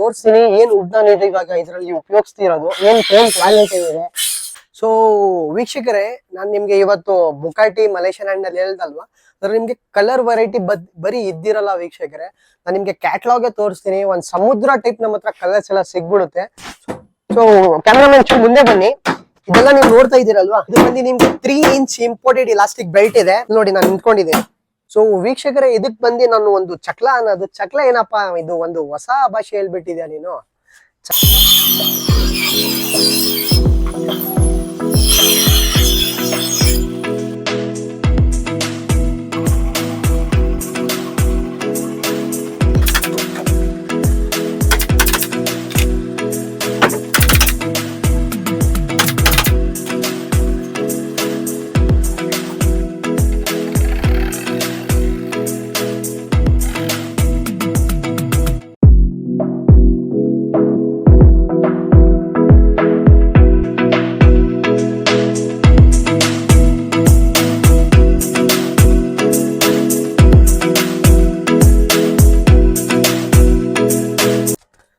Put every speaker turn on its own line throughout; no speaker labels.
ತೋರಿಸ್ತೀನಿ ಏನ್ ವುಡ್ ನಾನು ಇವಾಗ ಇದರಲ್ಲಿ ಉಪಯೋಗಿಸ್ತಿರೋದು, ಏನ್ ಫೋನ್ ಕ್ವಾಲಿಟಿ ಇದೆ. ಸೊ ವೀಕ್ಷಕರೇ, ನಾನ್ ನಿಮ್ಗೆ ಇವತ್ತು ಬುಕಾಟಿ ಮಲೇಷಿಯನ್ ಹ್ಯಾಂಡ್ ಅಲ್ಲಿ ಹೇಳ್ದಲ್ವಾ, ಅದ್ರ ನಿಮ್ಗೆ ಕಲರ್ ವೆರೈಟಿ ಬರೀ ಇದ್ದಿರಲ್ಲ ವೀಕ್ಷಕರೇ. ನಾನು ನಿಮ್ಗೆ ಕ್ಯಾಟ್ಲಾಗ್ ತೋರಿಸ್ತೀನಿ. ಒಂದ್ ಸಮುದ್ರ ಟೈಪ್ ನಮ್ಮ ಹತ್ರ ಕಲರ್ಸ್ ಎಲ್ಲ ಸಿಗ್ಬಿಡುತ್ತೆ. ಸೊ ಕ್ಯಾಮ್ರಾಮನ್ ಮುಂದೆ ಬನ್ನಿ. ಇದೆಲ್ಲ ನೀವು ನೋಡ್ತಾ ಇದ್ದೀರಲ್ವಾ, ಇದು ಬಂದು ನಿಮ್ಗೆ 3 ಇಂಚ್ ಇಂಪೋರ್ಟೆಡ್ ಇಲಾಸ್ಟಿಕ್ ಬೆಲ್ಟ್ ಇದೆ ನೋಡಿ. ನಾನು ನಿಂತ್ಕೊಂಡಿದ್ದೀನಿ. ಸೊ ವೀಕ್ಷಕರೇ, ಇದಕ್ ಬಂದು ನಾನು ಒಂದು ಚಕ್ಲ ಅನ್ನೋದು, ಚಕ್ಲ ಏನಪ್ಪಾ ಇದು ಒಂದು ಹೊಸ ಭಾಷೆ ಹೇಳ್ಬಿಟ್ಟಿದ್ಯಾ ನೀನು.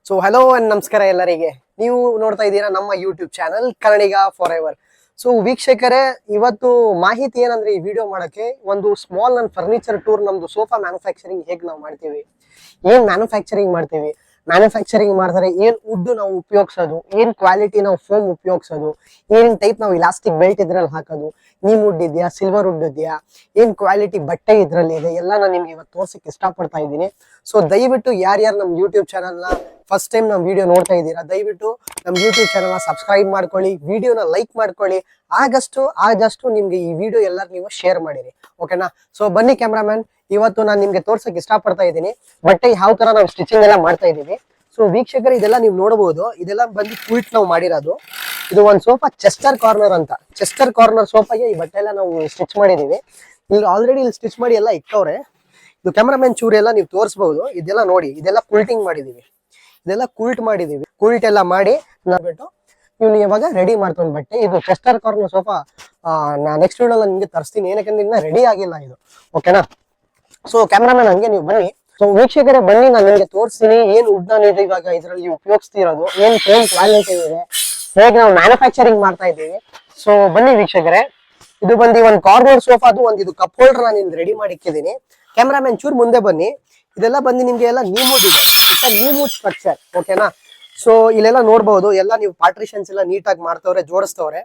ಸೊ ಹಲೋ ಅಂಡ್ ನಮಸ್ಕಾರ ಎಲ್ಲರಿಗೆ. ನೀವು ನೋಡ್ತಾ ಇದ್ದೀರಾ ನಮ್ಮ YouTube channel Kannadiga for ever. So ವೀಕ್ಷಕರೇ, ಇವತ್ತು ಮಾಹಿತಿ ಏನಂದ್ರೆ, ಈ ವಿಡಿಯೋ ಮಾಡಕ್ಕೆ ಒಂದು ಸ್ಮಾಲ್ ಅಂಡ್ ಫರ್ನಿಚರ್ ಟೂರ್. ನಮ್ದು ಸೋಫಾ ಮ್ಯಾನುಫ್ಯಾಕ್ಚರಿಂಗ್ ಹೇಗೆ ನಾವು ಮಾಡ್ತೀವಿ, ಏನ್ ಮ್ಯಾನುಫ್ಯಾಕ್ಚರಿಂಗ್ ಮಾಡ್ತೀವಿ, ಮ್ಯಾನುಫ್ಯಾಕ್ಚರಿಂಗ್ ಮಾಡಿದ್ರೆ ಏನ್ ವುಡ್ ನಾವು ಉಪಯೋಗಿಸೋದು, ಏನ್ ಕ್ವಾಲಿಟಿ ನಾವು ಫೋಮ್ ಉಪಯೋಗಿಸೋದು, ಏನ್ ಟೈಪ್ ನಾವು ಇಲಾಸ್ಟಿಕ್ ಬೆಲ್ಟ್ ಇದ್ರಲ್ಲಿ ಹಾಕೋದು, ನೀಮ್ ವುಡ್ ಇದೆಯಾ, ಸಿಲ್ವರ್ ವುಡ್ ಇದೆಯಾ, ಏನ್ ಕ್ವಾಲಿಟಿ ಬಟ್ಟೆ ಇದ್ರಲ್ಲಿ ಇದೆ, ಎಲ್ಲ ನಾನು ನಿಮ್ಗೆ ಇವತ್ತು ತೋರ್ಸಕ್ಕೆ ಇಷ್ಟಪಡ್ತಾ ಇದ್ದೀನಿ. ಸೊ ದಯವಿಟ್ಟು ಯಾರ್ಯಾರು ನಮ್ಮ ಯೂಟ್ಯೂಬ್ ಚಾನಲ್ನ ಫಸ್ಟ್ ಟೈಮ್ ನಮ್ಮ ವಿಡಿಯೋ ನೋಡ್ತಾ ಇದ್ದೀರಾ, ದಯವಿಟ್ಟು ನಮ್ಮ ಯೂಟ್ಯೂಬ್ ಚಾನಲ್ನ ಸಬ್ಸ್ಕ್ರೈಬ್ ಮಾಡ್ಕೊಳ್ಳಿ, ವಿಡಿಯೋನ ಲೈಕ್ ಮಾಡ್ಕೊಳ್ಳಿ. ಆದಷ್ಟು ನಿಮ್ಗೆ ಈ ವಿಡಿಯೋ ಎಲ್ಲರೂ ನೀವು ಶೇರ್ ಮಾಡಿರಿ, ಓಕೆನಾ. ಸೊ ಬನ್ನಿ ಕ್ಯಾಮ್ರಾಮನ್, ಇವತ್ತು ನಾನು ನಿಮ್ಗೆ ತೋರ್ಸಕ್ಕೆ ಇಷ್ಟಪಡ್ತಾ ಇದ್ದೀನಿ ಬಟ್ಟೆ ಯಾವ ತರ ನಾವು ಸ್ಟಿಚಿಂಗ್ ಎಲ್ಲ ಮಾಡ್ತಾ ಇದ್ದೀವಿ. ಸೊ ವೀಕ್ಷಕರು, ಇದೆಲ್ಲ ನೀವು ನೋಡಬಹುದು, ಇದೆಲ್ಲ ಬಂದು ಕ್ವಿಲ್ಟ್ ನಾವು ಮಾಡಿರೋದು. ಇದು ಒಂದು ಸೋಫಾ ಚೆಸ್ಟರ್ ಕಾರ್ನರ್ ಅಂತ, ಚೆಸ್ಟರ್ ಕಾರ್ನರ್ ಸೋಫಾಗೆ ಈ ಬಟ್ಟೆ ಎಲ್ಲ ನಾವು ಸ್ಟಿಚ್ ಮಾಡಿದೀವಿ. ಇಲ್ಲಿ ಆಲ್ರೆಡಿ ಇಲ್ಲಿ ಸ್ಟಿಚ್ ಮಾಡಿ ಎಲ್ಲ ಇಕ್ಕವ್ರೆ. ಇದು ಕ್ಯಾಮ್ರಾಮನ್ ಚೂರಿ ಎಲ್ಲ ನೀವು ತೋರಿಸಬಹುದು. ಇದೆಲ್ಲ ನೋಡಿ, ಇದೆಲ್ಲ ಕುಲ್ಟಿಂಗ್ ಮಾಡಿದೀವಿ, ಇದೆಲ್ಲ ಕುಲ್ಟ್ ಮಾಡಿದೀವಿ. ಕುಲ್ಟ್ ಎಲ್ಲ ಮಾಡಿ ನಾಬಿಟ್ಟು ಇವ್ನು ಇವಾಗ ರೆಡಿ ಮಾಡ್ಕೊಂಡು ಬಟ್ಟೆ. ಇದು Chester corner sofa next video ನಿಮ್ಗೆ ತರಿಸ್ತೀನಿ, ಏನಕ್ಕಂದ್ರೆ ಇನ್ನ ರೆಡಿ ಆಗಿಲ್ಲ ಇದು, ಓಕೆನಾ. ಸೊ ಕ್ಯಾಮ್ರಾಮನ್ ಹಂಗೆ ನೀವು ಬನ್ನಿ. ಸೊ ವೀಕ್ಷಕರೇ ಬನ್ನಿ, ನಾನು ನಿಮಗೆ ತೋರಿಸ್ತೀನಿ ಏನ್ ವುಡ್ ನಾನು ಇವಾಗ ಇದರಲ್ಲಿ ಉಪಯೋಗಿಸ್ತಿರೋದು, ಏನ್ ಫೋನ್ ಕ್ವಾಲಿಟಿ ಇದೆ, ಹೇಗೆ ನಾವು ಮ್ಯಾನುಫ್ಯಾಕ್ಚರಿಂಗ್ ಮಾಡ್ತಾ ಇದ್ದೀವಿ. ಸೊ ಬನ್ನಿ ವೀಕ್ಷಕರೇ, ಇದು ಬಂದು ಒಂದು ಕಾರ್ನರ್ ಸೋಫಾ, ಅದು ಒಂದು ಇದು ಕಪ್ ಹೋಲ್ಡರ್ ನಾನು ಇಲ್ಲಿ ರೆಡಿ ಮಾಡಿ ಇಕ್ಕಿದ್ದೀನಿ. ಕ್ಯಾಮ್ರಾಮನ್ ಚೂರ್ ಮುಂದೆ ಬನ್ನಿ. ಇದೆಲ್ಲ ಬಂದು ನಿಮ್ಗೆ ಎಲ್ಲ ನೀಮುಡ್ ಇದೆ, ನೀಮುಡ್ ಸ್ಟ್ರಕ್ಚರ್, ಓಕೆನಾ. ಸೊ ಇಲ್ಲೆಲ್ಲ ನೋಡ್ಬಹುದು, ಎಲ್ಲ ನೀವು ಪಾರ್ಟಿಷನ್ಸ್ ಎಲ್ಲ ನೀಟಾಗಿ ಮಾಡ್ತವ್ರೆ, ಜೋಡಿಸ್ತವ್ರೆ.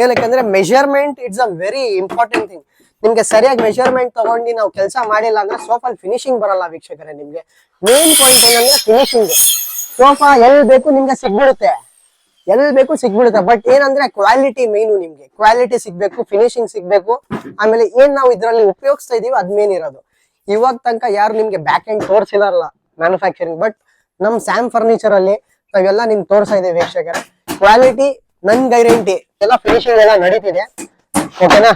ಏನಕ್ಕಂದ್ರೆ measurement it's a very important thing. ನಿಮ್ಗೆ ಸರಿಯಾಗಿ ಮೆಜರ್ಮೆಂಟ್ ತಗೊಂಡು ನಾವು ಕೆಲಸ ಮಾಡಿಲ್ಲ ಅಂದ್ರೆ ಸೋಫಾ ಫಿನಿಶಿಂಗ್ ಬರಲ್ಲ ವೀಕ್ಷಕರೇ. ನಿಮ್ಗೆ ಮೇನ್ ಪಾಯಿಂಟ್ ಏನಂದ್ರೆ ಫಿನಿಶಿಂಗ್. ಸೋಫಾ ಎಲ್ಲಿ ಬೇಕು ನಿಮ್ಗೆ ಸಿಗ್ಬಿಡುತ್ತೆ, ಎಲ್ಲಿ ಬೇಕು ಸಿಗ್ಬಿಡುತ್ತೆ, ಬಟ್ ಏನಂದ್ರೆ ಕ್ವಾಲಿಟಿ ಮೇನು. ನಿಮ್ಗೆ ಕ್ವಾಲಿಟಿ ಸಿಗ್ಬೇಕು, ಫಿನಿಶಿಂಗ್ ಸಿಗ್ಬೇಕು, ಆಮೇಲೆ ಏನ್ ನಾವು ಇದ್ರಲ್ಲಿ ಉಪಯೋಗಿಸ್ತಾ ಇದೀವಿ ಅದ್ ಮೇನ್ ಇರೋದು. ಇವಾಗ ತನಕ ಯಾರು ನಿಮ್ಗೆ ಬ್ಯಾಕ್ ಎಂಡ್ ತೋರಿಸಿಲ್ಲ ಮ್ಯಾನುಫ್ಯಾಕ್ಚರಿಂಗ್, ಬಟ್ ನಮ್ ಸ್ಯಾಮ್ ಫರ್ನಿಚರ್ ಅಲ್ಲಿ ನಾವೆಲ್ಲ ನಿಮ್ಗೆ ತೋರಿಸ್ತಾ ಇದೀವಿ ವೀಕ್ಷಕರೇ. ಕ್ವಾಲಿಟಿ ನನ್ ಗ್ಯಾರಂಟಿ, ಎಲ್ಲ ಫಿನಿಶಿಂಗ್ ಎಲ್ಲ ನಡೀತಿದೆ, ಓಕೆನಾ.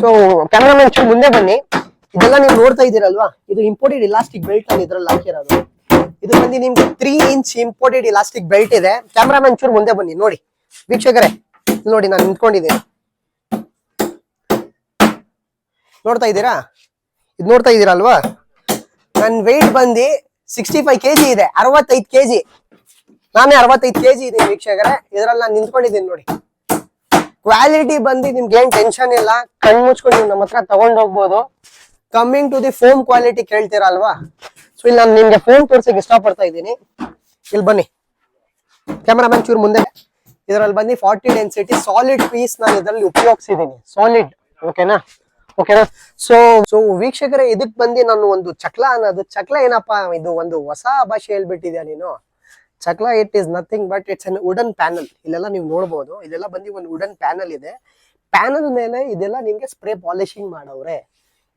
ಸೊ ಕ್ಯಾಮ್ರಾಮನ್ ಮುಂದೆ ಬನ್ನಿ. ಇದೆಲ್ಲ ನೀವು ನೋಡ್ತಾ ಇದ್ದೀರಲ್ವಾ, ಇದು ಇಂಪೋರ್ಟೆಡ್ ಇಲಾಸ್ಟಿಕ್ ಬೆಲ್ಟ್ ಅಲ್ಲಿ ಇದ್ರಲ್ಲಿ ಹಾಕಿರೋದು. ಇದು ಬಂದು ನಿಮ್ಗೆ 3 ಇಂಚ್ ಇಂಪೋರ್ಟೆಡ್ ಇಲಾಸ್ಟಿಕ್ ಬೆಲ್ಟ್ ಇದೆ. ಕ್ಯಾಮ್ರಾಮನ್ ಚೂರ್ ಮುಂದೆ ಬನ್ನಿ ನೋಡಿ ವೀಕ್ಷಕರೇ, ನೋಡಿ ನಾನು ನಿಂತ್ಕೊಂಡಿದ್ದೀನಿ, ನೋಡ್ತಾ ಇದ್ದೀರಾ, ಇದು ನೋಡ್ತಾ ಇದ್ದೀರಲ್ವಾ. ನನ್ನ ವೆಯ್ಟ್ ಬಂದು 65 kg ಇದೆ, 65 kg. ನಾನೇ 65 kg ಇದೆ ವೀಕ್ಷಕರೇ. ಇದ್ರಲ್ಲಿ ನಾನು ನಿಂತ್ಕೊಂಡಿದ್ದೀನಿ ನೋಡಿ. ಕ್ವಾಲಿಟಿ ಬಂದು ನಿಮ್ಗೆ ಏನ್ ಟೆನ್ಷನ್ ಇಲ್ಲ, ಕಣ್ ಮುಚ್ಕೊಂಡು ನೀವು ನಮ್ಮ ಹತ್ರ ತಗೊಂಡ್ ಹೋಗ್ಬೋದು. Coming to the foam quality ಕೇಳ್ತೀರಲ್ವಾ, ಸೊ ಇಲ್ಲಿ ನಾನು ನಿಮ್ಗೆ ಫೋನ್ ತೋರ್ಸಕ್ಕೆ ಇಷ್ಟಪಡ್ತಾ ಇದ್ದೀನಿ. ಇಲ್ಲಿ ಬನ್ನಿ ಕ್ಯಾಮ್ರಾಮನ್ ಚೂರ್ ಮುಂದೆ. ಇದರಲ್ಲಿ ಬಂದು 40 ಡೆನ್ಸಿಟಿ ಸಾಲಿಡ್ ಪೀಸ್ ನಾನು ಇದರಲ್ಲಿ ಉಪಯೋಗಿಸಿದ್ದೀನಿ, ಸಾಲಿಡ್, ಓಕೆನಾ. ಸೊ ವೀಕ್ಷಕರೇ, ಇದಕ್ ಬಂದು ನಾನು ಒಂದು ಚಕ್ಲ ಅನ್ನೋದು, ಚಕ್ಲ ಏನಪ್ಪಾ ಇದು ಒಂದು ಹೊಸ ಭಾಷೆ ಹೇಳ್ಬಿಟ್ಟಿದ್ಯಾ ನೀನು. ಚಕ್ಲ it is nothing but it's an wooden panel. ಇಲ್ಲೆಲ್ಲ ನೀವು ನೋಡ್ಬೋದು, ಇದೆಲ್ಲ ಬಂದು ಒಂದು ವುಡನ್ ಪ್ಯಾನಲ್ ಇದೆ. ಪ್ಯಾನಲ್ ಮೇಲೆ ಇದೆಲ್ಲ ನಿಮ್ಗೆ ಸ್ಪ್ರೇ ಪಾಲಿಶಿಂಗ್ ಮಾಡವ್ರೆ.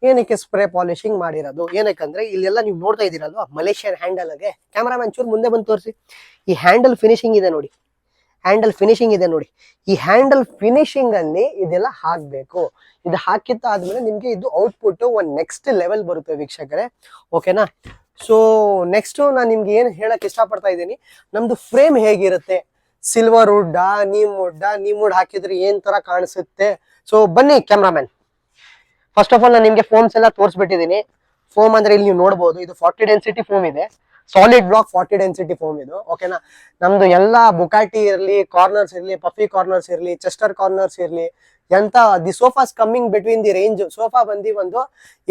ಏನಕ್ಕೆ ಸ್ಪ್ರೇ ಪಾಲಿಶಿಂಗ್ ಮಾಡಿರೋದು, ಏನಕ್ಕಂದ್ರೆ ಇಲ್ಲೆಲ್ಲ ನೀವು ನೋಡ್ತಾ ಇದೀರಲ್ವಾ ಮಲೇಷಿಯನ್ ಹ್ಯಾಂಡಲ್ಗೆ. ಕ್ಯಾಮ್ರಾಮನ್ ಚೂರ್ ಮುಂದೆ ಬಂದು ತೋರಿಸಿ. ಈ ಹ್ಯಾಂಡಲ್ ಫಿನಿಶಿಂಗ್ ಇದೆ ನೋಡಿ, ಹ್ಯಾಂಡಲ್ ಫಿನಿಶಿಂಗ್ ಇದೆ ನೋಡಿ. ಈ ಹ್ಯಾಂಡಲ್ ಫಿನಿಶಿಂಗ್ ಅಲ್ಲಿ ಇದೆಲ್ಲ ಹಾಕ್ಬೇಕು. ಇದು ಹಾಕಿತ್ತ ಆದ್ಮೇಲೆ ನಿಮ್ಗೆ ಇದು ಔಟ್ಪುಟ್ ಒಂದ್ ನೆಕ್ಸ್ಟ್ ಲೆವೆಲ್ ಬರುತ್ತೆ ವೀಕ್ಷಕರೇ, ಓಕೆನಾ. ಸೊ ನೆಕ್ಸ್ಟ್ ನಾನು ನಿಮ್ಗೆ ಏನ್ ಹೇಳಕ್ ಇಷ್ಟಪಡ್ತಾ ಇದ್ದೀನಿ, ನಮ್ದು ಫ್ರೇಮ್ ಹೇಗಿರುತ್ತೆ, ಸಿಲ್ವರ್ ವುಡ್ ನೀಮ್ ವುಡ್ ಹಾಕಿದ್ರೆ ಏನ್ ತರ ಕಾಣಿಸುತ್ತೆ. ಸೊ ಬನ್ನಿ ಕ್ಯಾಮ್ರಾಮನ್, ಫಸ್ಟ್ ಆಫ್ ಆಲ್ ನಾನು ನಿಮ್ಗೆ ಫೋಮ್ಸ್ ಎಲ್ಲ ತೋರಿಸ್ಬಿಟ್ಟಿದ್ದೀನಿ. ಫೋಮ್ ಅಂದ್ರೆ ಇಲ್ಲಿ ನೀವು ನೋಡಬಹುದು, ಇದು 40 ಡೆನ್ಸಿಟಿ ಫೋಮ್ ಇದೆ. ಸಾಲಿಡ್ ಬ್ಲಾಕ್ 40 ಡೆನ್ಸಿಟಿ ಫೋಮ್ ಇದು. ಓಕೆನಾ, ನಮ್ದು ಎಲ್ಲಾ ಬುಕಾಟಿ ಇರ್ಲಿ, ಕಾರ್ನರ್ಸ್ ಇರ್ಲಿ, ಪಫಿ ಕಾರ್ನರ್ಸ್ ಇರ್ಲಿ, ಚೆಸ್ಟರ್ ಕಾರ್ನರ್ಸ್ ಇರ್ಲಿ, ಎಂತ the sofas coming between the range. Sofa ಬಂದಿ ಒಂದು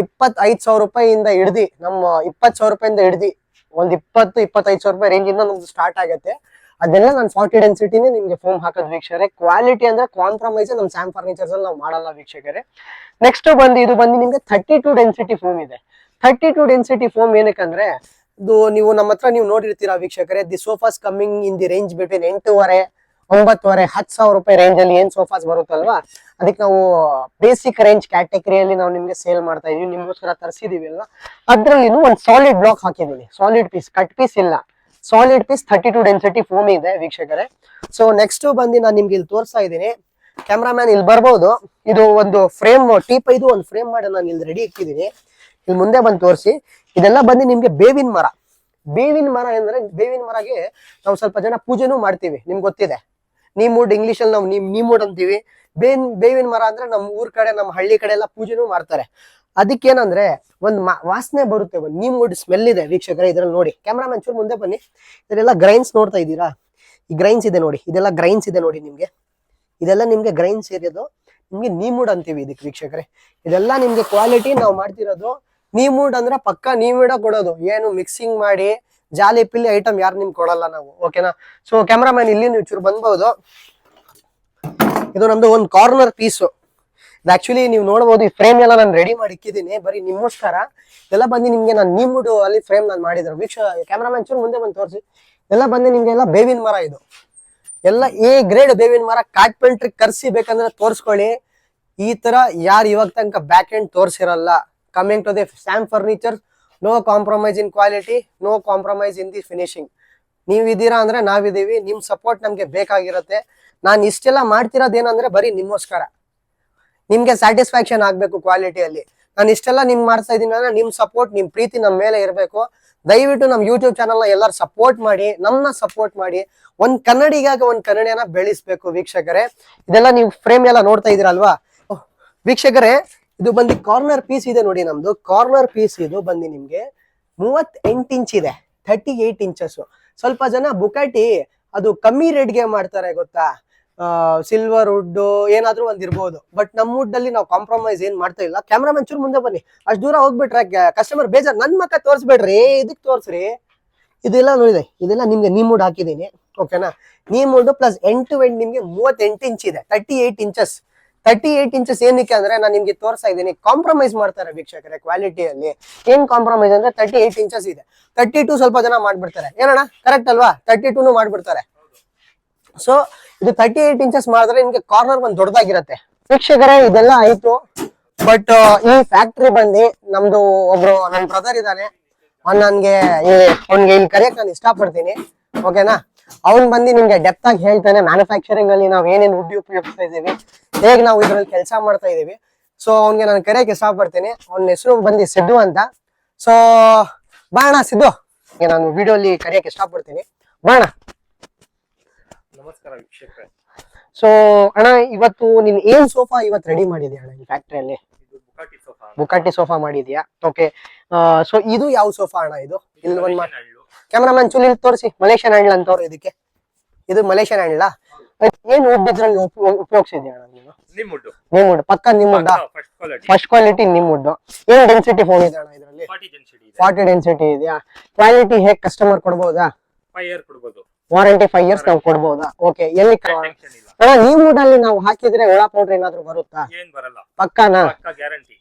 25,000 ರೂಪಾಯಿಯಿಂದ ಹಿಡ್ದಿ, ನಮ್ಮ 20,000 ರೂಪಾಯಿಂದ ಹಿಡ್ದಿ ಒಂದ್ 25,000 ರೂಪಾಯಿ ರೇಂಜ್ ಇಂದ ನಮ್ದು ಸ್ಟಾರ್ಟ್ ಆಗುತ್ತೆ. ಅದೆಲ್ಲ ನಾನು 40 ಡೆನ್ಸಿಟಿನೇ ನಿಮ್ಗೆ ಫೋಮ್ ಹಾಕೋದು ವೀಕ್ಷಕರೇ. ಕ್ವಾಲಿಟಿ ಅಂದ್ರೆ ಕಾಂಪ್ರಮೈಸ್ ನಮ್ ಸ್ಯಾಮ್ ಫರ್ನಿಚರ್ಸ್ ಅಲ್ಲಿ ನಾವು ಮಾಡಲ್ಲ ವೀಕ್ಷಕರೇ. ನೆಕ್ಸ್ಟ್ ಬಂದು ಇದು ಬಂದು ನಿಮ್ಗೆ 32 ಡೆನ್ಸಿಟಿ ಫೋಮ್ ಇದೆ. 32 ಡೆನ್ಸಿಟಿ ಫೋಮ್ ಏನಕ್ಕಂದ್ರೆ ಇದು ನೀವು ನಮ್ಮ ಹತ್ರ ನೀವು ನೋಡಿರ್ತೀರಾ ವೀಕ್ಷಕರೇ, the sofas coming in the range between 8,500, 9,500, 10,000 ರೂಪಾಯಿ ರೇಂಜ್ ಅಲ್ಲಿ ಏನ್ ಸೋಫಾಸ್ ಬರುತ್ತಲ್ವಾ, ಅದಕ್ಕೆ ನಾವು ಬೇಸಿಕ್ ರೇಂಜ್ ಕ್ಯಾಟಗರಿಯಲ್ಲಿ ನಾವು ನಿಮ್ಗೆ ಸೇಲ್ ಮಾಡ್ತಾ ಇದೀವಿ. ನಿಮ್ಗೋಸ್ಕರ ತರಿಸಿದೀವಿ ಅಲ್ವಾ, ಅದ್ರಲ್ಲಿ ಒಂದು ಸಾಲಿಡ್ ಬ್ಲಾಕ್ ಹಾಕಿದೀನಿ. ಸಾಲಿಡ್ ಪೀಸ್, ಕಟ್ ಪೀಸ್ ಇಲ್ಲ, ಸಾಲಿಡ್ ಪೀಸ್ 32 ಡೆನ್ಸಿಟಿ ಫೋಮ್ ಇದೆ ವೀಕ್ಷಕರೇ. ಸೊ ನೆಕ್ಸ್ಟ್ ಬಂದು ನಾನು ನಿಮ್ಗೆ ಇಲ್ಲಿ ತೋರಿಸ್ತಾ ಇದ್ದೀನಿ. ಕ್ಯಾಮ್ರಾಮ್ಯಾನ್ ಇಲ್ಲಿ ಬರ್ಬೋದು. ಇದು ಒಂದು ಫ್ರೇಮ್ ಟೀಪ್, ಇದು ಒಂದು ಫ್ರೇಮ್ ಮಾಡಿ ನಾನು ಇಲ್ಲಿ ರೆಡಿ ಇಟ್ಟಿದ್ದೀನಿ. ಇಲ್ಲಿ ಮುಂದೆ ಬಂದು ತೋರಿಸಿ. ಇದೆಲ್ಲ ಬಂದು ನಿಮ್ಗೆ ಬೇವಿನ ಮರ. ಬೇವಿನ ಮರ ಅಂದ್ರೆ ಬೇವಿನ ಮರಗೆ ನಾವು ಸ್ವಲ್ಪ ಜನ ಪೂಜೆನೂ ಮಾಡ್ತೀವಿ, ನಿಮ್ಗೆ ಗೊತ್ತಿದೆ. ನೀಮೂಡ್ ಇಂಗ್ಲಿಷ್ ಅಲ್ಲಿ ನಾವು ನೀಮೂಡ್ ಅಂತೀವಿ. ಬೇವಿನ ಮರ ಅಂದ್ರೆ ನಮ್ಮ ಊರ್ ಕಡೆ, ನಮ್ಮ ಹಳ್ಳಿ ಕಡೆ ಎಲ್ಲ ಪೂಜೆನೂ ಮಾಡ್ತಾರೆ. ಅದಕ್ಕೇನಂದ್ರೆ ಒಂದು ವಾಸನೆ ಬರುತ್ತೆ, ಒಂದು ನೀಮೂಡ್ ಸ್ಮೆಲ್ ಇದೆ ವೀಕ್ಷಕರೇ. ಇದ್ರಲ್ಲಿ ನೋಡಿ, ಕ್ಯಾಮ್ರಾಮನ್ ಚೂರು ಮುಂದೆ ಬನ್ನಿ. ಇದೆಲ್ಲ ಗ್ರೈನ್ಸ್ ನೋಡ್ತಾ ಇದ್ದೀರಾ? ಈ ಗ್ರೈನ್ಸ್ ಇದೆ ನೋಡಿ, ಇದೆಲ್ಲ ಗ್ರೈನ್ಸ್ ಇದೆ ನೋಡಿ ನಿಮ್ಗೆ. ಇದೆಲ್ಲ ನಿಮ್ಗೆ ಗ್ರೈನ್ಸ್ ಇರೋದು ನಿಮ್ಗೆ ನೀಮೂಡ್ ಅಂತೀವಿ ಇದಕ್ಕೆ ವೀಕ್ಷಕರೇ. ಇದೆಲ್ಲ ನಿಮ್ಗೆ ಕ್ವಾಲಿಟಿ ನಾವು ಮಾಡ್ತಿರೋದು. ನೀಮೂಡ್ ಅಂದ್ರೆ ಪಕ್ಕ ನೀಮೂಡ ಕೊಡೋದು, ಏನು ಮಿಕ್ಸಿಂಗ್ ಮಾಡಿ ಜಾಲಿ ಪಿಲ್ಲಿ ಐಟಮ್ ಯಾರು ನಿಮ್ಗೆ ಕೊಡಲ್ಲ ನಾವು. ಓಕೆನಾ. ಸೊ ಕ್ಯಾಮ್ರಾಮನ್ ಇಲ್ಲಿ ನೀವು ಚೂರು ಬಂದ್ಬಹುದು. ಇದು ನಮ್ದು ಒಂದು ಕಾರ್ನರ್ ಪೀಸು. ಇದು ಆಕ್ಚುಲಿ ನೀವು ನೋಡಬಹುದು, ಈ ಫ್ರೇಮ್ ಎಲ್ಲ ನಾನು ರೆಡಿ ಮಾಡಿ ಇಕ್ಕಿದ್ದೀನಿ ಬರೀ ನಿಮ್ಗೋಸ್ಕರ. ಇದೆಲ್ಲ ಬಂದು ನಿಮ್ಗೆ ನಾನು ನೀಮೂಡು ಅಲ್ಲಿ ಫ್ರೇಮ್ ನಾನು ಮಾಡಿದ್ರು ಕ್ಯಾಮ್ರಾಮನ್ ಚೂರು ಮುಂದೆ ಬಂದು ತೋರಿಸಿ. ಎಲ್ಲ ಬಂದು ನಿಮ್ಗೆ ಎಲ್ಲ ಬೇವಿನ ಮರ. ಇದು ಎಲ್ಲ ಎ ಗ್ರೇಡ್ ಬೇವಿನ ಮರ. ಕಾರ್ಪೆಂಟ್ರಿ ಕರ್ಸಿ ಬೇಕಂದ್ರೆ ತೋರಿಸ್ಕೊಳ್ಳಿ. ಈ ತರ ಯಾರು ಇವಾಗ ತನಕ ಬ್ಯಾಕ್ ಎಂಡ್ ತೋರಿಸಿರಲ್ಲ. Coming to the Sam furniture, no compromise in quality, no compromise in the finishing. ನೀವಿದ್ದೀರಾ ಅಂದ್ರೆ ನಾವಿದ್ದೀವಿ. ನಿಮ್ ಸಪೋರ್ಟ್ ನಮ್ಗೆ ಬೇಕಾಗಿರುತ್ತೆ. ನಾನು ಇಷ್ಟೆಲ್ಲ ಮಾಡ್ತಿರೋದೇನಂದ್ರೆ ಬರೀ ನಿಮ್ಗೋಸ್ಕರ, ನಿಮ್ಗೆ ಸ್ಯಾಟಿಸ್ಫ್ಯಾಕ್ಷನ್ ಆಗ್ಬೇಕು ಕ್ವಾಲಿಟಿಯಲ್ಲಿ. ನಾನು ಇಷ್ಟೆಲ್ಲ ನಿಮ್ಗೆ ಮಾಡ್ತಾ ಇದ್ದೀನಿ ಅಂದ್ರೆ ನಿಮ್ ಸಪೋರ್ಟ್, ನಿಮ್ ಪ್ರೀತಿ ನಮ್ಮ ಮೇಲೆ ಇರಬೇಕು. ದಯವಿಟ್ಟು ನಮ್ಮ ಯೂಟ್ಯೂಬ್ ಚಾನಲ್ನ ಎಲ್ಲರೂ ಸಪೋರ್ಟ್ ಮಾಡಿ, ನಮ್ಮನ್ನ ಸಪೋರ್ಟ್ ಮಾಡಿ. ಒಂದ್ ಕನ್ನಡಿಗಾಗ ಒಂದ್ ಕನ್ನಡಿಯನ್ನ ಬೆಳೆಸ್ಬೇಕು ವೀಕ್ಷಕರೇ. ಇದೆಲ್ಲ ನೀವು ಫ್ರೇಮ್ ಎಲ್ಲ ನೋಡ್ತಾ ಇದೀರಲ್ವಾ ವೀಕ್ಷಕರೇ. ಇದು ಬಂದು ಕಾರ್ನರ್ ಪೀಸ್ ಇದೆ ನೋಡಿ, ನಮ್ದು ಕಾರ್ನರ್ ಪೀಸ್ ಇದು ಬಂದು ನಿಮ್ಗೆ 38 ಇಂಚ್ ಇದೆ, 38 ಇಂಚಸ್. ಸ್ವಲ್ಪ ಜನ ಬುಕಾಟಿ ಅದು ಕಮ್ಮಿ ರೇಟ್ಗೆ ಮಾಡ್ತಾರೆ ಗೊತ್ತಾ, ಸಿಲ್ವರ್ ವುಡ್ ಏನಾದ್ರೂ ಒಂದ್ ಇರ್ಬೋದು. ಬಟ್ ನಮ್ಮ ವುಡ್ ಅಲ್ಲಿ ನಾವು ಕಾಂಪ್ರಮೈಸ್ ಏನ್ ಮಾಡ್ತಾ ಇಲ್ಲ. ಕ್ಯಾಮ್ರಾಮನ್ ಚೂರು ಮುಂದೆ ಬನ್ನಿ. ಅಷ್ಟು ದೂರ ಹೋಗ್ಬಿಟ್ರೆ ಕಸ್ಟಮರ್ ಬೇಜಾರ್. ನನ್ ಮಕ್ಕ ತೋರಿಸ್ಬೇಡ್ರಿ, ಇದಕ್ ತೋರ್ಸ್ರಿ. ಇದೆಲ್ಲ ನೋಡಿದೆ, ಇದೆಲ್ಲ ನಿಮ್ಗೆ ನೀಮೂಡ್ ಹಾಕಿದೀನಿ. ಓಕೆನಾ. ನೀಮೂಡ್ ಪ್ಲಸ್ ಎಂಡ್ ಟು ಎಂಡ್ ನಿಮ್ಗೆ 38 ಇಂಚ್ ಇದೆ, 38 ಇಂಚಸ್. 38 ಇಂಚಸ್ ಏನಕ್ಕೆ ಅಂದ್ರೆ ನಾನು ನಿಮ್ಗೆ ತೋರಿಸ್ತಾ ಇದ್ದೀನಿ. ಕಾಂಪ್ರಮೈಸ್ ಮಾಡ್ತಾರೆ ವೀಕ್ಷಕರೇ ಕ್ವಾಲಿಟಿಯಲ್ಲಿ. ಏನ್ ಕಾಂಪ್ರಮೈಸ್ ಅಂದ್ರೆ 38 ಇಂಚಸ್ ಇದೆ. 32 ಸ್ವಲ್ಪ ಜನ ಮಾಡ್ಬಿಡ್ತಾರೆ. ಏನಣ್ಣ ಕರೆಕ್ಟ್ ಅಲ್ವಾ? 32 ಮಾಡ್ಬಿಡ್ತಾರೆ. ಸೊ ಇದು 38 ಇಂಚಸ್ ಮಾಡಿದ್ರೆ ನಿಮ್ಗೆ ಕಾರ್ನರ್ ಒಂದು ದೊಡ್ಡದಾಗಿರುತ್ತೆ ವೀಕ್ಷಕರೇ. ಇದೆಲ್ಲ ಆಯ್ತು. ಬಟ್ ಈ ಫ್ಯಾಕ್ಟ್ರಿ ಬಂದು ನಮ್ದು ಒಬ್ರು ನನ್ನ ಬ್ರದರ್ ಇದ್ದಾನೆ, ಅವ್ನಿಗೆ ಇಲ್ಲಿ ಕರೆಯಕ್ ನಾನು ಇಷ್ಟಪಡ್ತೀನಿ. ಓಕೆನಾ. ಅವ್ನ್ ಬಂದು ನಿಮ್ಗೆ ಡೆಪ್ತ್ ಆಗಿ ಹೇಳ್ತಾನೆ ಮ್ಯಾನುಫ್ಯಾಕ್ಚರಿಂಗ್ ಅಲ್ಲಿ ನಾವ್ ಏನೇನು ವುಡ್ ಉಪಯೋಗಿಸ್ತಾ ಇದೀವಿ, ಹೇಗೆ ನಾವು ಇದ್ರಲ್ಲಿ ಕೆಲಸ ಮಾಡ್ತಾ ಇದೀವಿ. ಸೊ ಅವ್ನಿಗೆ ನಾನು ಕರೆಯಕ್ ಇಷ್ಟಪಡ್ತೀನಿ. ಅವ್ನ ಹೆಸರು ಬಂದು ಸಿದ್ದು ಅಂತ. ಸೊ ಬಾಣ ಸಿದ್ದು, ನಾನು ವಿಡಿಯೋ ಅಲ್ಲಿ ಕರೆಯಕ್ ಇಷ್ಟಪಡ್ತೀನಿ. ಬಾಣ.
ನಮಸ್ಕಾರ ವೀಕ್ಷಕರೇ.
ಸೊ ಅಣ್ಣ, ಇವತ್ತು ನೀನ್ ಏನ್ ಸೋಫಾ ಇವತ್ತು ರೆಡಿ ಮಾಡಿದ್ಯಾ ಅಣ್ಣ ಈ ಫ್ಯಾಕ್ಟ್ರಿಯಲ್ಲಿ? ಬುಕಾಟಿ ಸೋಫಾ ಮಾಡಿದ್ಯಾ? ಓಕೆ. ಸೊ ಇದು ಯಾವ ಸೋಫಾ ಅಣ್ಣ? ಇದು ಇಲ್ಲಿ ಒಂದ್ ಕ್ಯಾಮ್ರಾಮನ್ ಚೂಲಿ ತೋರಿಸಿ. ಮಲೇಷಿಯನ್ ಹ್ಯಾಂಡ್ಲ್ ಅಂತವ್ರು ಇದಕ್ಕೆ. ಇದು ಮಲೇಷಿಯನ್ ಹ್ಯಾಂಡ್ಲ. ಏನ್ ವುಡ್ ಇದ್ರಲ್ಲಿ ಉಪಯೋಗಿಸಿದ್ಯಾ ಅಣ್ಣ ನೀನು? ನಿಮ್ಮುಡ್ ಪಕ್ಕ ನಿಮ್ಮುಡ್, ಫಸ್ಟ್ ಕ್ವಾಲಿಟಿ ನಿಮ್ಮುಡ್. ಏನ್ ಡೆನ್ಸಿಟಿ ಫೋನ್ ಇದೆ ಅಣ್ಣ ಇದರಲ್ಲಿ? 40 ಡೆನ್ಸಿಟಿ ಇದೆಯಾ? ಕ್ವಾಲಿಟಿ ಹೇಗೆ ಕಸ್ಟಮರ್ ಕೊಡ್ಬೋದಾ?
5 ಇಯರ್ ಕೊಡ್ಬೋದು.
ವಾರಂಟಿ 5 ಇಯರ್ಸ್ ನಾವು ಕೊಡ್ಬೋದಾ? ಓಕೆ. ಎಲ್ಲಿ ಅಣ್ಣ ನೀಮುಡ್ ಅಲ್ಲಿ ನಾವು ಹಾಕಿದ್ರೆ ಒಳ ಪೌಡರ್ ಏನಾದ್ರು ಬರುತ್ತಾ?
ಏನ್ ಬರಲ್ಲ.
ಪಕ್ಕಾನಾ?
ಪಕ್ಕಾ ಗ್ಯಾರಂಟಿ.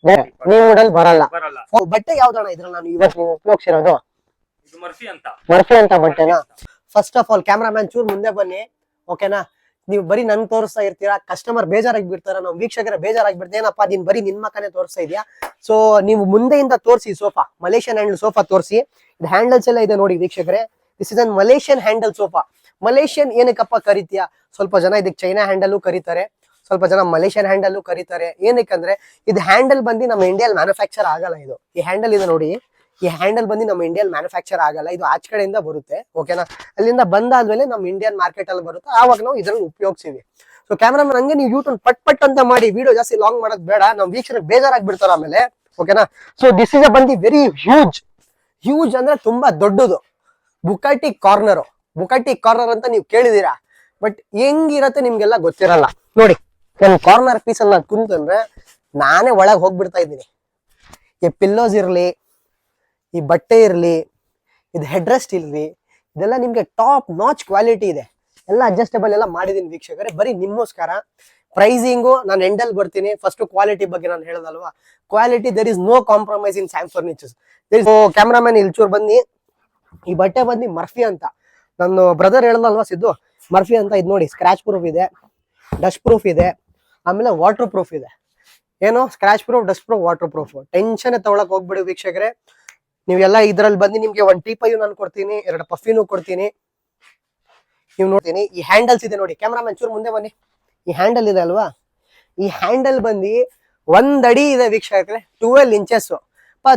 ನೀಮುಡ್ ಅಲ್ಲಿ ಬರಲ್ಲ.
ಬರಲ್ಲ.
ಬಟ್ಟೆ ಯಾವ್ದಣ್ಣ ಇದ್ರಲ್ಲಿ ನಾನು ಇವತ್ತು ನೀವು ಉಪಯೋಗಿಸಿರೋದು?
ಇದು ಮರ್ಫಿ ಅಂತ
ಬಟ್ಟೆನಾ? ಫಸ್ಟ್ ಆಫ್ ಆಲ್ ಕ್ಯಾಮ್ರಾಮನ್ ಚೂರ್ ಮುಂದೆ ಬನ್ನಿ. ಓಕೆನಾ. ನೀವು ಬರೀ ನನ್ ತೋರಿಸ್ತಾ ಇರ್ತೀರಾ, ಕಸ್ಟಮರ್ ಬೇಜಾರಾಗಿ ಬಿಡ್ತಾರ, ನಾವು ವೀಕ್ಷಕರ ಬೇಜಾರಾಗಿ ಬಿಡ್ತಾರೆ. ಏನಪ್ಪಾ ನೀನ್ ಬರೀ ನಿನ್ ಮಕ್ಕನೇ ತೋರಿಸ್ತಾ ಇದೆಯಾ? ಸೊ ನೀವು ಮುಂದೆಯಿಂದ ತೋರಿಸಿ ಸೋಫಾ, ಮಲೇಷಿಯನ್ ಹ್ಯಾಂಡಲ್ ಸೋಫಾ ತೋರಿಸಿ. ಇದು ಹ್ಯಾಂಡಲ್ಸ್ ಎಲ್ಲ ಇದೆ ನೋಡಿ ವೀಕ್ಷಕರೇ. This is an Malaysian handle sofa. Malaysian ಏನಕ್ಕಪ್ಪ ಕರಿತೀಯಾ? ಸ್ವಲ್ಪ ಜನ ಇದಕ್ಕೆ ಚೈನಾ ಹ್ಯಾಂಡಲ್ ಕರೀತಾರೆ, ಸ್ವಲ್ಪ ಜನ ಮಲೇಷಿಯನ್ ಹ್ಯಾಂಡಲ್ ಕರೀತಾರೆ. ಏನಕ್ಕಂದ್ರೆ ಇದು ಹ್ಯಾಂಡಲ್ ಬಂದು ನಮ್ಮ ಇಂಡಿಯಲ್ಲಿ ಮ್ಯಾನುಫ್ಯಾಕ್ಚರ್ ಆಗಲ್ಲ. ಇದು ಈ ಹ್ಯಾಂಡಲ್ ಇದೆ ನೋಡಿ, ಈ ಹ್ಯಾಂಡಲ್ ಬಂದು ನಮ್ಮ ಇಂಡಿಯನ್ ಮ್ಯಾನುಫ್ಯಾಕ್ಚರ್ ಆಗಲ್ಲ. ಇದು ಆಚೆ ಕಡೆಯಿಂದ ಬರುತ್ತೆ. ಓಕೆನಾ. ಅಲ್ಲಿಂದ ಬಂದಾದ್ಮೇಲೆ ನಮ್ಮ ಇಂಡಿಯನ್ ಮಾರ್ಕೆಟ್ ಅಲ್ಲಿ ಬರುತ್ತೆ, ಆವಾಗ ನಾವು ಇದ್ರಲ್ಲಿ ಉಪಯೋಗಿಸ್ತೀವಿ. ಸೊ ಕ್ಯಾಮ್ರಾಮನ್ ಹಂಗೆ ನೀವು ಯೂಟ್ಯೂಬ್ ಪಟ್ ಅಂತ ಮಾಡಿ, ವಿಡಿಯೋ ಜಾಸ್ತಿ ಲಾಂಗ್ ಮಾಡೋದು ಬೇಡ, ನಮ್ಮ ವೀಕ್ಷಕರಿಗೆ ಬೇಜಾರಾಗಿ ಬಿಡ್ತಾರ ಆಮೇಲೆ. ಓಕೆನಾ. ಸೊ ದಿಸ್ ಇಸ್ ಬಂದು ವೆರಿ ಹ್ಯೂಜ್ ಅಂದ್ರೆ ತುಂಬಾ ದೊಡ್ಡದು. ಬುಕಾಟಿ ಕಾರ್ನರ್ ಅಂತ ನೀವು ಕೇಳಿದೀರಾ, ಬಟ್ ಹೆಂಗಿರತ್ತೆ ನಿಮ್ಗೆಲ್ಲ ಗೊತ್ತಿರಲ್ಲ. ನೋಡಿ, ಒಂದು ಕಾರ್ನರ್ ಪೀಸ್ ಅಲ್ಲಿ ನಾನು ಕುಂತಂದ್ರೆ ನಾನೇ ಒಳಗೆ ಹೋಗ್ಬಿಡ್ತಾ ಇದ್ದೀನಿ. ಈ ಪಿಲ್ಲೋಸ್ ಇರ್ಲಿ, ಈ ಬಟ್ಟೆ ಇರ್ಲಿ, ಇದು ಹೆಡ್ ರೆಸ್ಟ್ ಇರ್ಲಿ, ಇದೆಲ್ಲ ನಿಮ್ಗೆ ಟಾಪ್ ನಾಚ್ ಕ್ವಾಲಿಟಿ ಇದೆ. ಎಲ್ಲ ಅಡ್ಜಸ್ಟಬಲ್ ಎಲ್ಲ ಮಾಡಿದೀನಿ ವೀಕ್ಷಕರೇ, ಬರೀ ನಿಮ್ಗೋಸ್ಕರ. ಪ್ರೈಸಿಂಗು ನಾನು ಎಂಡಲ್ಲಿ ಬರ್ತೀನಿ. ಫಸ್ಟ್ ಕ್ವಾಲಿಟಿ ಬಗ್ಗೆ ನಾನು ಹೇಳೋದಲ್ವಾ, quality there is no compromise in Sam furnitures. Cameraman ಇಲ್ಚೂರ್ ಬನ್ನಿ. ಈ ಬಟ್ಟೆ ಬಂದು ಮರ್ಫಿ ಅಂತ, ನನ್ನ ಬ್ರದರ್ ಹೇಳ್ದಲ್ವಾ ಸಿದ್ದು, ಮರ್ಫಿ ಅಂತ. ಇದು ನೋಡಿ, ಸ್ಕ್ರಾಚ್ ಪ್ರೂಫ್ ಇದೆ, ಡಸ್ಟ್ ಪ್ರೂಫ್ ಇದೆ, ಆಮೇಲೆ ವಾಟರ್ ಪ್ರೂಫ್ ಇದೆ. ಏನು scratch proof, dust proof, water proof. Tension ತಗೊಳಕ್ ಹೋಗ್ಬಿಡಿ ವೀಕ್ಷಕರೇ. ನೀವೆಲ್ಲ ಇದ್ರಲ್ಲಿ ಬಂದು ನಿಮ್ಗೆ ಒಂದು ಟೀಪೈಯು ನಾನು ಕೊಡ್ತೀನಿ, 2 ಪಫಿನೂ ಕೊಡ್ತೀನಿ. ನೀವು ನೋಡ್ತೀನಿ, ಈ ಹ್ಯಾಂಡಲ್ಸ್ ಇದೆ ನೋಡಿ. ಕ್ಯಾಮ್ರಾಮನ್ ಚೂರು ಮುಂದೆ ಬನ್ನಿ. ಈ ಹ್ಯಾಂಡಲ್ ಇದೆ ಅಲ್ವಾ, ಈ ಹ್ಯಾಂಡಲ್ ಬಂದು 1 ಅಡಿ ಇದೆ ವೀಕ್ಷಕರೇ, 12 ಇಂಚಸ್.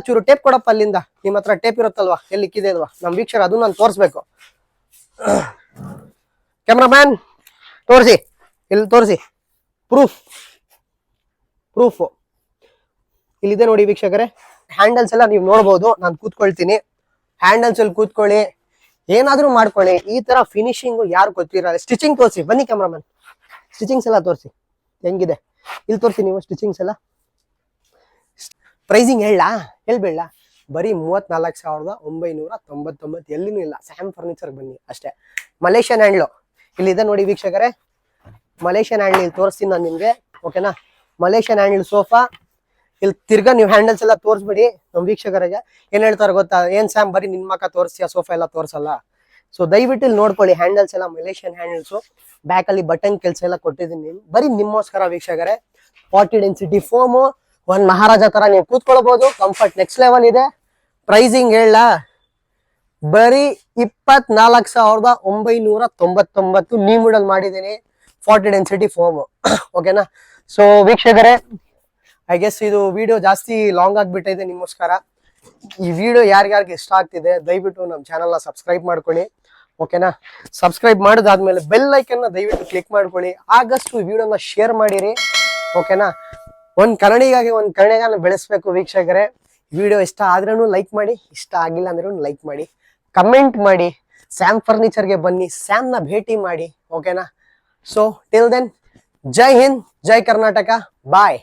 ಚೂರು ಟೇಪ್ ಕೊಡಪ್ಪ ಅಲ್ಲಿಂದ. ನಿಮ್ಮ ಹತ್ರ ಟೇಪ್ ಇರುತ್ತಲ್ವಾ, ಎಲ್ಲಿ ಇಕ್ಕಿದೆ ಅಲ್ವಾ ನಮ್ ವೀಕ್ಷಕರು, ಅದು ನಾನು ತೋರಿಸ್ಬೇಕು. ಕ್ಯಾಮ್ರಾಮ್ಯಾನ್ ತೋರಿಸಿ, ಇಲ್ಲಿ ತೋರಿಸಿ. ಪ್ರೂಫ್ ಇಲ್ಲಿದೆ ನೋಡಿ ವೀಕ್ಷಕರೇ. ಹ್ಯಾಂಡಲ್ಸ್ ಎಲ್ಲ ನೀವು ನೋಡ್ಬೋದು. ನಾನು ಕೂತ್ಕೊಳ್ತೀನಿ, ಹ್ಯಾಂಡಲ್ಸ್ ಅಲ್ಲಿ ಕೂತ್ಕೊಳ್ಳಿ, ಏನಾದ್ರೂ ಮಾಡ್ಕೊಳ್ಳಿ. ಈ ತರ ಫಿನಿಶಿಂಗ್ ಯಾರು ಗೊತ್ತಿರಲ್ಲ. ಸ್ಟಿಚಿಂಗ್ ತೋರಿಸಿ ಬನ್ನಿ ಕ್ಯಾಮ್ರಾಮನ್, ಸ್ಟಿಚಿಂಗ್ಸ್ ಎಲ್ಲ ತೋರಿಸಿ ಹೆಂಗಿದೆ. ಇಲ್ಲಿ ತೋರಿಸಿ ನೀವು ಸ್ಟಿಚಿಂಗ್ಸ್ ಎಲ್ಲ. ಪ್ರೈಸಿಂಗ್ ಹೇಳ್ಬೇಡ, ಬರೀ 34,999. ಎಲ್ಲಿನೂ ಇಲ್ಲ. ಸ್ಯಾಮ್ ಫರ್ನಿಚರ್ ಬನ್ನಿ ಅಷ್ಟೇ. ಮಲೇಷಿಯನ್ ಹ್ಯಾಂಡ್ಲು ಇಲ್ಲಿದೆ ನೋಡಿ ವೀಕ್ಷಕರೇ. ಮಲೇಷಿಯನ್ ಹ್ಯಾಂಡ್ಲ್ ಇಲ್ಲಿ ತೋರಿಸ್ತೀನಿ ನಾನು ನಿಮ್ಗೆ, ಓಕೆನಾ. Malaysian handle sofa. ಇಲ್ಲಿ ತಿರ್ಗಾ ನೀವು ಹ್ಯಾಂಡಲ್ಸ್ ಎಲ್ಲ ತೋರಿಸ್ಬಿಡಿ. ನಮ್ಮ ವೀಕ್ಷಕರಿಗೆ ಏನ್ ಹೇಳ್ತಾರೆ ಗೊತ್ತಾ, ಏನ್ ಸ್ಯಾಮ್ ಬರೀ ನಿನ್ ಮಕ್ಕ ತೋರಿಸ್ತೀಯ, ಸೋಫಾ ಎಲ್ಲ ತೋರಿಸಲ್ಲ. ಸೊ ದಯವಿಟ್ಟು ಇಲ್ಲಿ ನೋಡ್ಕೊಳ್ಳಿ, ಹ್ಯಾಂಡಲ್ಸ್ ಎಲ್ಲ ಮಲೇಷಿಯನ್ ಹ್ಯಾಂಡಲ್ಸ್. ಬ್ಯಾಕ್ ಅಲ್ಲಿ ಬಟನ್ ಕೆಲಸ ಎಲ್ಲ ಕೊಟ್ಟಿದ್ದೀನಿ ಬರೀ ನಿಮ್ಮೋಸ್ಕರ ವೀಕ್ಷಕರೇ. 40 ಡೆನ್ಸಿಟಿ ಫೋಮು, ಒಂದ್ ಮಹಾರಾಜ ತರ ನೀವು ಕೂತ್ಕೊಳ್ಬಹುದು. ಕಂಫರ್ಟ್ ನೆಕ್ಸ್ಟ್ ಲೆವೆಲ್ ಇದೆ. ಪ್ರೈಸಿಂಗ್ ಬರೀ 24,999 ನೀಡಲ್ ಮಾಡಿದ್ದೀನಿ. 40 ಡೆನ್ಸಿಟಿ ಫೋಮು, ಓಕೆನಾ. ಸೊ ವೀಕ್ಷಕರೇ, ಐ ಗೆಸ್ ಇದು ವಿಡಿಯೋ ಜಾಸ್ತಿ ಲಾಂಗ್ ಆಗ್ಬಿಟ್ಟಿದೆ ನಿಮ್ಗೋಸ್ಕರ. ಈ ವಿಡಿಯೋ ಯಾರ್ಯಾರಿಗೆ ಇಷ್ಟ ಆಗ್ತಿದೆ ದಯವಿಟ್ಟು ನಮ್ಮ ಚಾನಲ್ನ ಸಬ್ಸ್ಕ್ರೈಬ್ ಮಾಡ್ಕೊಳ್ಳಿ, ಓಕೆನಾ. ಸಬ್ಸ್ಕ್ರೈಬ್ ಮಾಡಿದಾದ್ಮೇಲೆ ಬೆಲ್ ಐಕನ್ನ ದಯವಿಟ್ಟು ಕ್ಲಿಕ್ ಮಾಡ್ಕೊಳ್ಳಿ. ಆದಷ್ಟು ವಿಡಿಯೋನ ಶೇರ್ ಮಾಡಿರಿ, ಓಕೆನಾ. ಒಂದ್ ಕನ್ನಡಿಗಾನ ಬೆಳೆಸ್ಬೇಕು ವೀಕ್ಷಕರೇ. ವಿಡಿಯೋ ಇಷ್ಟ ಆದ್ರೂ ಲೈಕ್ ಮಾಡಿ, ಇಷ್ಟ ಆಗಿಲ್ಲ ಅಂದ್ರೂ ಲೈಕ್ ಮಾಡಿ, ಕಮೆಂಟ್ ಮಾಡಿ. ಸ್ಯಾಮ್ ಫರ್ನಿಚರ್ಗೆ ಬನ್ನಿ, ಸ್ಯಾಮ್ನ ಭೇಟಿ ಮಾಡಿ, ಓಕೆನಾ. ಸೊ ಟಿಲ್ ದೆನ್, ಜೈ ಹಿಂದ್, ಜೈ ಕರ್ನಾಟಕ, ಬಾಯ್.